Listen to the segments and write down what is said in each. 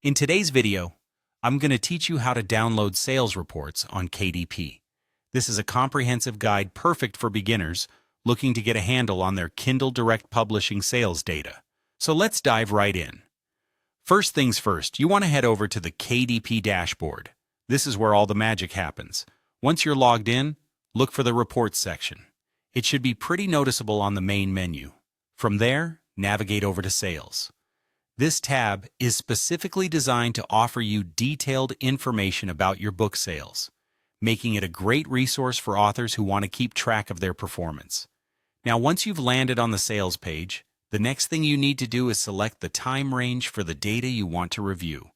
In today's video, I'm going to teach you how to download sales reports on KDP. This is a comprehensive guide perfect for beginners looking to get a handle on their Kindle Direct Publishing sales data. So let's dive right in. First things first, you want to head over to the KDP Dashboard. This is where all the magic happens. Once you're logged in, look for the Reports section. It should be pretty noticeable on the main menu. From there, navigate over to Sales. This tab is specifically designed to offer you detailed information about your book sales, making it a great resource for authors who want to keep track of their performance. Now, once you've landed on the sales page, the next thing you need to do is select the time range for the data you want to review.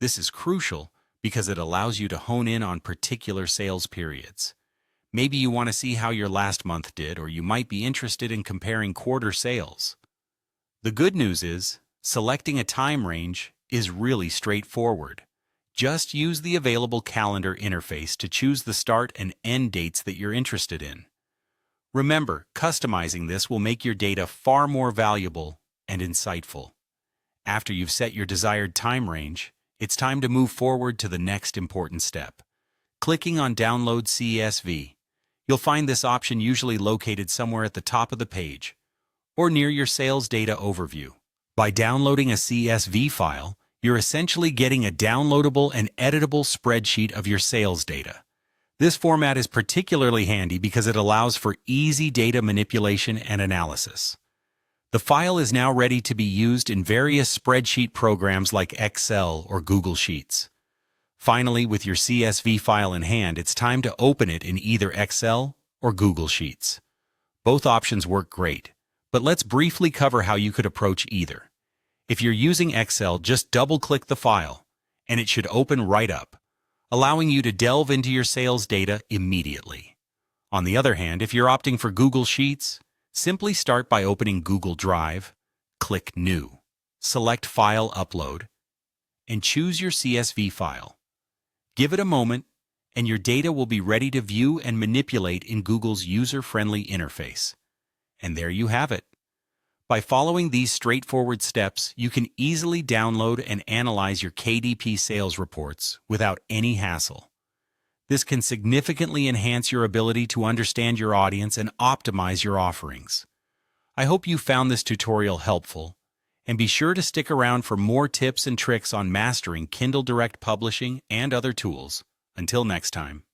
This is crucial because it allows you to hone in on particular sales periods. Maybe you want to see how your last month did, or you might be interested in comparing quarter sales. The good news is, selecting a time range is really straightforward. Just use the available calendar interface to choose the start and end dates that you're interested in. Remember, customizing this will make your data far more valuable and insightful. After you've set your desired time range, it's time to move forward to the next important step. Clicking on Download CSV, you'll find this option usually located somewhere at the top of the page or near your sales data overview. By downloading a CSV file, you're essentially getting a downloadable and editable spreadsheet of your sales data. This format is particularly handy because it allows for easy data manipulation and analysis. The file is now ready to be used in various spreadsheet programs like Excel or Google Sheets. Finally, with your CSV file in hand, it's time to open it in either Excel or Google Sheets. Both options work great, but let's briefly cover how you could approach either. If you're using Excel, just double-click the file, and it should open right up, allowing you to delve into your sales data immediately. On the other hand, if you're opting for Google Sheets, simply start by opening Google Drive, click New, select File Upload, and choose your CSV file. Give it a moment, and your data will be ready to view and manipulate in Google's user-friendly interface. And there you have it. By following these straightforward steps, you can easily download and analyze your KDP sales reports without any hassle. This can significantly enhance your ability to understand your audience and optimize your offerings. I hope you found this tutorial helpful, and be sure to stick around for more tips and tricks on mastering Kindle Direct Publishing and other tools. Until next time.